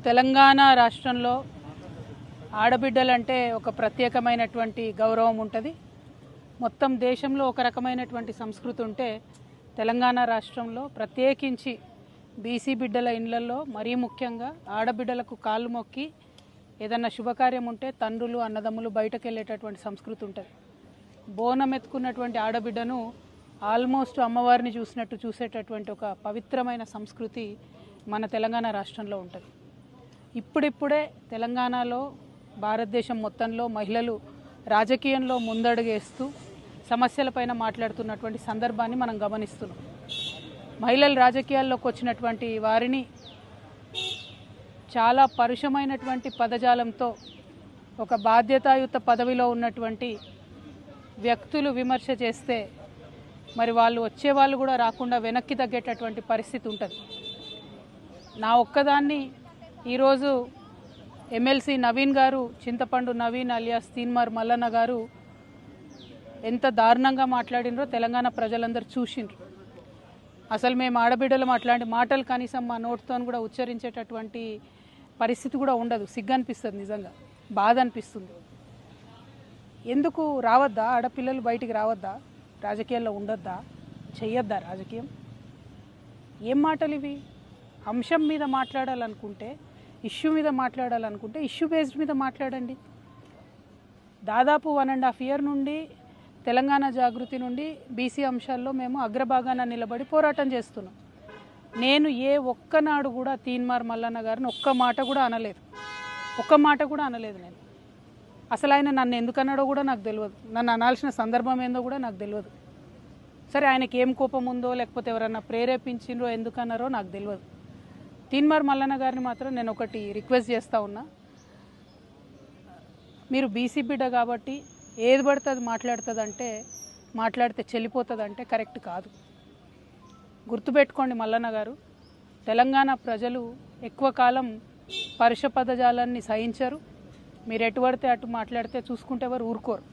తెలంగాణ రాష్ట్రంలో ఆడబిడ్డలంటే ఒక ప్రత్యేకమైనటువంటి గౌరవం ఉంటుంది. మొత్తం దేశంలో ఒక రకమైనటువంటి సంస్కృతి ఉంటే తెలంగాణ రాష్ట్రంలో ప్రత్యేకించి బీసీ బిడ్డల ఇళ్లలో మరీ ముఖ్యంగా ఆడబిడ్డలకు కాళ్ళు మొక్కి ఏదన్నా శుభకార్యం ఉంటే తండ్రులు అన్నదమ్ములు బయటకు వెళ్ళేటటువంటి సంస్కృతి ఉంటుంది. బోనం ఎత్తుకున్నటువంటి ఆడబిడ్డను ఆల్మోస్ట్ అమ్మవారిని చూసినట్టు చూసేటటువంటి ఒక పవిత్రమైన సంస్కృతి మన తెలంగాణ రాష్ట్రంలో ఉంటుంది. ఇప్పుడిప్పుడే తెలంగాణలో భారతదేశం మొత్తంలో మహిళలు రాజకీయంలో ముందడుగేస్తూ సమస్యలపైన మాట్లాడుతున్నటువంటి సందర్భాన్ని మనం గమనిస్తున్నాం. మహిళలు రాజకీయాల్లోకి వచ్చినటువంటి వారిని చాలా పరుషమైనటువంటి పదజాలంతో ఒక బాధ్యతాయుత పదవిలో ఉన్నటువంటి వ్యక్తులు విమర్శ చేస్తే మరి వాళ్ళు వచ్చేవాళ్ళు కూడా రాకుండా వెనక్కి తగ్గేటటువంటి పరిస్థితి ఉంటుంది. నా ఒక్కదాన్ని ఈరోజు ఎమ్మెల్సీ నవీన్ గారు, చింతపండు నవీన్ అలియాస్ తీన్మార్ మల్లన్న గారు ఎంత దారుణంగా మాట్లాడినరో తెలంగాణ ప్రజలందరూ చూసిండ్రు. అసలు మేము ఆడబిడ్డలు అట్లాంటి మాటలు కనీసం మా నోటితో కూడా ఉచ్చరించేటటువంటి పరిస్థితి కూడా ఉండదు. సిగ్గు అనిపిస్తుంది, నిజంగా బాధ అనిపిస్తుంది. ఎందుకు రావద్దా ఆడపిల్లలు బయటికి రావద్దా? రాజకీయాల్లో ఉండొద్దా? చెయ్యొద్దా రాజకీయం? ఏం మాటలు ఇవి? అంశం మీద మాట్లాడాలనుకుంటే, ఇష్యూ మీద మాట్లాడాలనుకుంటే ఇష్యూ బేస్డ్ మీద మాట్లాడండి. దాదాపు 1.5 year నుండి తెలంగాణ జాగృతి నుండి బీసీ అంశాల్లో మేము అగ్రభాగాన నిలబడి పోరాటం చేస్తున్నాం. నేను ఏ ఒక్కనాడు కూడా తీన్మార్ మల్లన్న గారిని ఒక్క మాట కూడా అనలేదు. నేను అసలు ఆయన నన్ను ఎందుకన్నాడో కూడా నాకు తెలియదు. నన్ను అనాల్సిన సందర్భం ఏందో కూడా నాకు తెలియదు. సరే, ఆయనకి ఏం కోపం ఉందో లేకపోతే ఎవరన్నా ప్రేరేపించిండ్రో ఎందుకన్నారో నాకు తెలియదు. తీన్మార్ మల్లన్న గారిని మాత్రం నేను ఒకటి రిక్వెస్ట్ చేస్తూ ఉన్నా. మీరు బీసీ బిడ్డ కాబట్టి ఏది పడితే అది మాట్లాడితే చెల్లిపోతుందంటే కరెక్ట్ కాదు. గుర్తుపెట్టుకోండి మల్లన్న గారు, తెలంగాణ ప్రజలు ఎక్కువ కాలం పరుష పదజాలాన్ని సహించరు. మీరు ఎటు పడితే అటు మాట్లాడితే చూసుకుంటే ఎవరు ఊరుకోరు.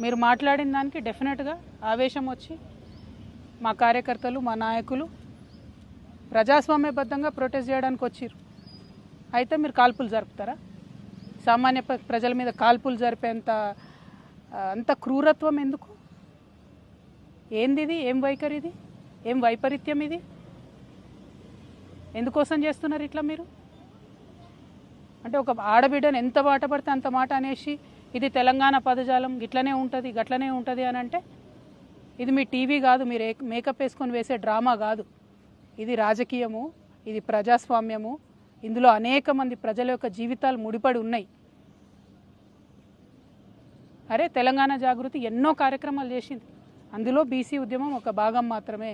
మీరు మాట్లాడిన దానికి డెఫినెట్గా ఆవేశం వచ్చి మా కార్యకర్తలు, మా నాయకులు ప్రజాస్వామ్యబద్ధంగా ప్రొటెస్ట్ చేయడానికి వచ్చారు. అయితే మీరు కాల్పులు జరుపుతారా? సామాన్య ప్రజల మీద కాల్పులు జరిపేంత అంత క్రూరత్వం ఎందుకు? ఏంది ఇది? ఏం వైఖరి ఇది? ఏం వైపరీత్యం ఇది? ఎందుకోసం చేస్తున్నారు ఇట్లా మీరు? అంటే ఒక ఆడబిడ్డను ఎంత మాట పడితే అంత మాట అనేసి ఇది తెలంగాణ పదజాలం గిట్లనే ఉంటుంది గట్లనే ఉంటుంది అని అంటే ఇది మీ టీవీ కాదు, మీరు మేకప్ వేసుకొని వేసే డ్రామా కాదు. ఇది రాజకీయము, ఇది ప్రజాస్వామ్యము. ఇందులో అనేక మంది ప్రజల యొక్క జీవితాలు ముడిపడి ఉన్నాయి. అరే, తెలంగాణ జాగృతి ఎన్నో కార్యక్రమాలు చేసింది. అందులో బీసీ ఉద్యమం ఒక భాగం మాత్రమే.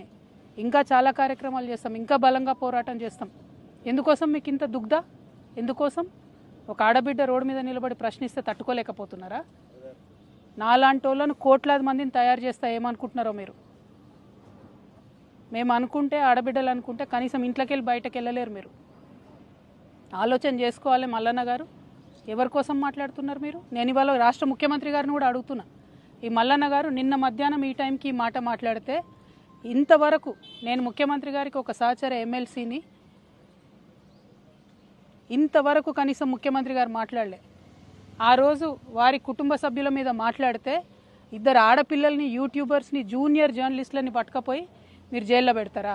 ఇంకా చాలా కార్యక్రమాలు చేస్తాం, ఇంకా బలంగా పోరాటం చేస్తాం. ఎందుకోసం మీకు ఇంత దుగ్ధ? ఎందుకోసం? ఒక ఆడబిడ్డ రోడ్డు మీద నిలబడి ప్రశ్నిస్తే తట్టుకోలేకపోతున్నారా? నాలాంటి వాళ్ళను కోట్లాది మందిని తయారు చేస్తా ఏమనుకుంటున్నారో మీరు? మేము అనుకుంటే, ఆడబిడ్డలు అనుకుంటే కనీసం ఇంట్లోకి వెళ్ళి బయటకు వెళ్ళలేరు. మీరు ఆలోచన చేసుకోవాలి. మల్లన్న గారు, ఎవరి కోసం మాట్లాడుతున్నారు మీరు? నేను ఇవాళ రాష్ట్ర ముఖ్యమంత్రి గారిని కూడా అడుగుతున్నా. ఈ మల్లన్న గారు నిన్న మధ్యాహ్నం ఈ టైంకి ఈ మాట మాట్లాడితే ఇంతవరకు నేను ముఖ్యమంత్రి గారికి ఒక సహచర ఎమ్మెల్సీని ఇంతవరకు కనీసం ముఖ్యమంత్రి గారు మాట్లాడలే. ఆ రోజు వారి కుటుంబ సభ్యుల మీద మాట్లాడితే 2 ఆడపిల్లల్ని, యూట్యూబర్స్ని, జూనియర్ జర్నలిస్టులని పట్టుకపోయి మీరు జైల్లో పెడతారా?